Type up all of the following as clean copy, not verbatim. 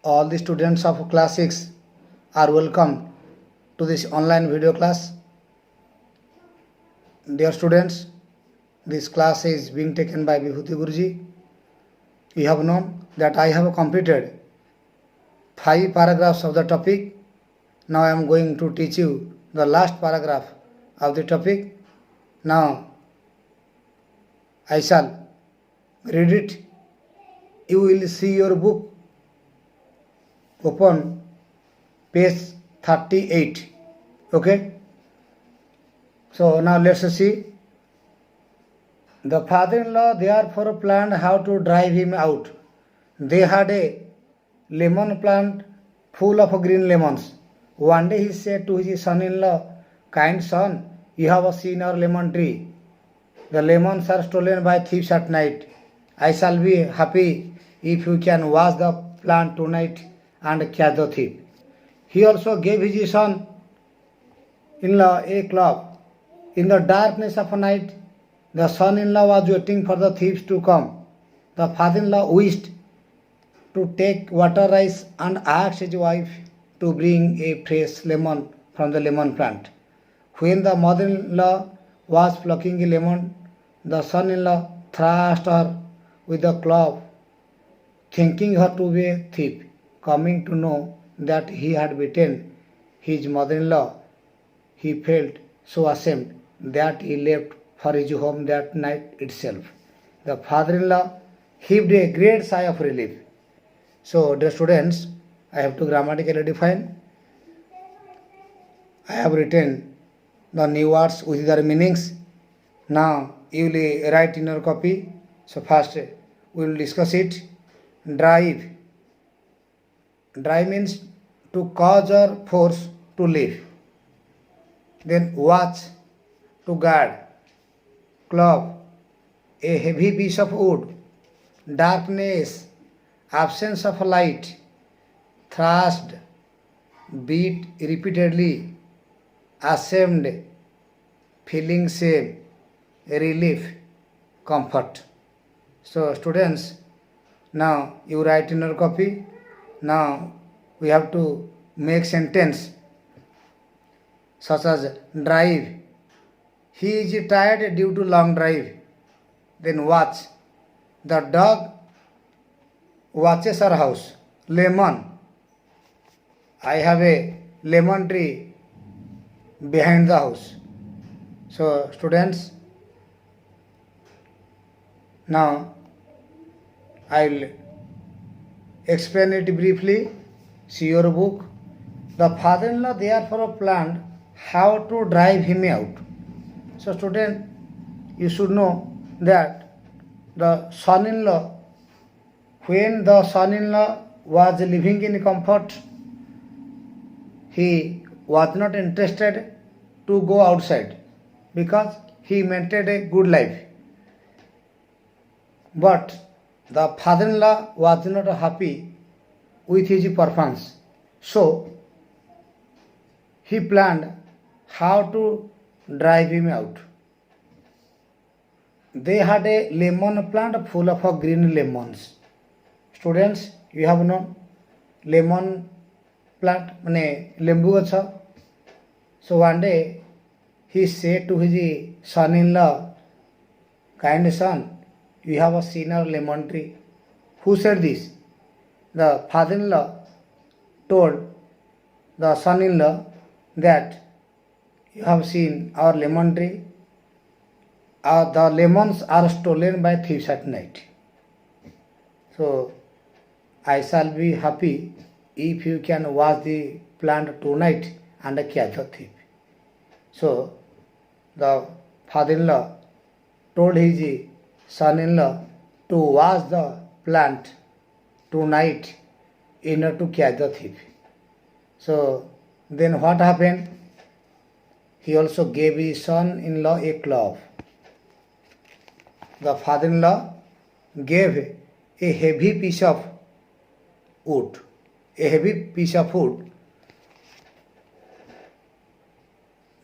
All the students of class 6 are welcome to this online video class. Dear students, this class is being taken by Vibhuti Guruji. You have known that I have completed 5 paragraphs of the topic. Now I am going to teach you the last paragraph of the topic. Now I shall read it. You will see your book open page 38. Okay, so now let's see. The father-in-law therefore planned how to drive him out. They had a lemon plant full of green lemons. One day he said to his son-in-law, "Kind son, you have seen our lemon tree. The lemons are stolen by thieves at night. I shall be happy if you can watch the plant tonight and catch the thief." He also gave his son-in-law a club. In the darkness of night, the son-in-law was waiting for the thieves to come. The father-in-law wished to take water rice and asked his wife to bring a fresh lemon from the lemon plant. When the mother-in-law was plucking a lemon, the son-in-law thrashed her with a club, thinking her to be a thief. Coming to know that he had beaten his mother-in-law, he felt so ashamed that he left for his home that night itself. The father-in-law heaved a great sigh of relief. So, dear students, I have to grammatically define. I have written the new words with their meanings. Now, you will write in your copy. So, first we will discuss it. Drive. Drive means to cause or force to live. Then watch, to guard. Club, a heavy piece of wood. Darkness, absence of light. Thrust, beat repeatedly. Ashamed, feeling shame. Relief, comfort. So students, now you write in your copy. Now we have to make sentence such as drive. He is tired due to long drive. Then watch. The dog watches our house. Lemon. I have a lemon tree behind the house. So students, now I will explain it briefly. See your book. The father-in-law therefore planned how to drive him out. So student, you should know that the son-in-law, when the son-in-law was living in comfort, he was not interested to go outside because he maintained a good life. But the father-in-law was not happy with his performance. So he planned how to drive him out. They had a lemon plant full of green lemons. Students, you have known lemon plant mane lembu gacha. So one day he said to his son-in-law, "Kind son, you have seen our lemon tree." Who said this? The father-in-law told the son-in-law that you have seen our lemon tree. The lemons are stolen by thieves at night. So I shall be happy if you can watch the plant tonight and catch the thief. So the father-in-law told his son-in-law to watch the plant tonight in order to catch the thief. So then what happened? He also gave his son-in-law a club. The father-in-law gave a heavy piece of wood.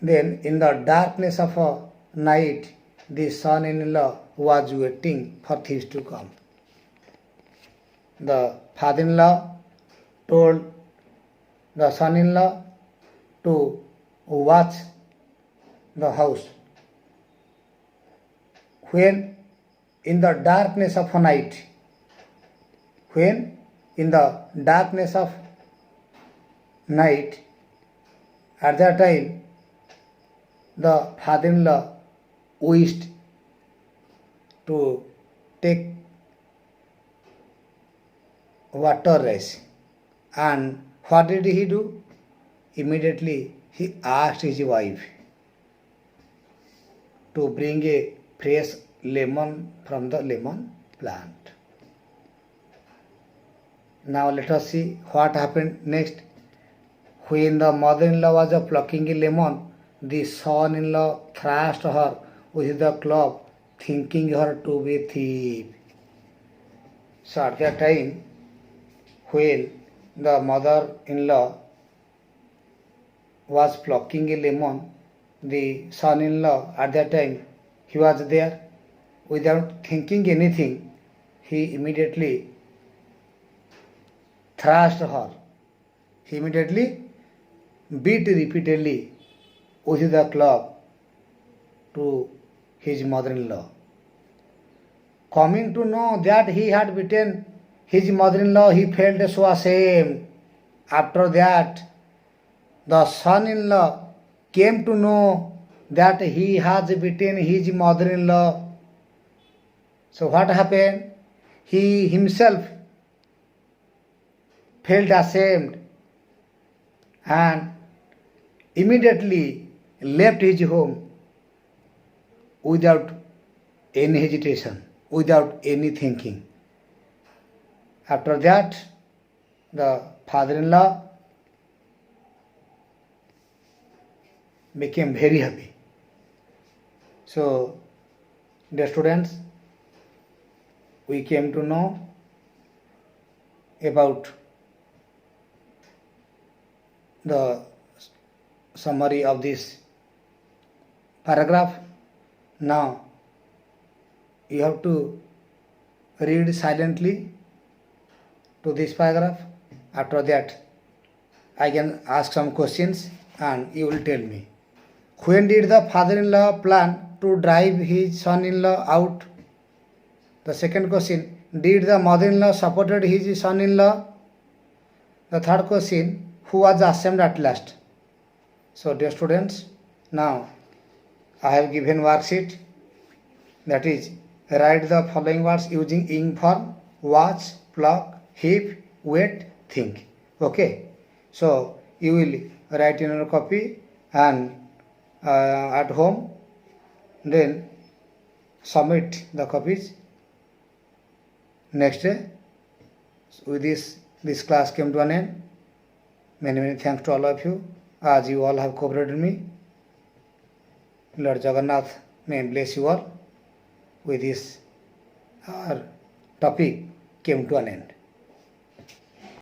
Then in the darkness of a night, the son-in-law was waiting for thieves to come. The father-in-law told the son-in-law to watch the house. When in the darkness of night, when in the darkness of night, at that time, the father-in-law wished to take water rice. And what did he do? Immediately he asked his wife to bring a fresh lemon from the lemon plant. Now let us see what happened next. When the mother-in-law was plucking a lemon, the son-in-law thrashed her with the club, thinking her to be a thief. So at that time, when the mother-in-law was plucking a lemon, the son-in-law at that time, he was there. Without thinking anything, he immediately thrashed her. He immediately beat repeatedly with the club to his mother-in-law. Coming to know that he had beaten his mother-in-law, he felt so ashamed. After that, the son-in-law came to know that he has beaten his mother-in-law. So what happened? He himself felt ashamed and immediately left his home without any hesitation, without any thinking. After that, the father-in-law became very happy. So, dear students, we came to know about the summary of this paragraph. Now, you have to read silently to this paragraph. After that, I can ask some questions and you will tell me. When did the father-in-law plan to drive his son-in-law out? The second question, did the mother-in-law supported his son-in-law? The third question, who was ashamed at last? So dear students, now I have given worksheet, that is, write the following words using ing form: watch, pluck, heap, wait, think. Okay, so you will write in your copy and at home, then submit the copies next day. With this class came to an end. Many thanks to all of you, as you all have cooperated me. Lord Jagannath may bless you all. With this, our topic came to an end.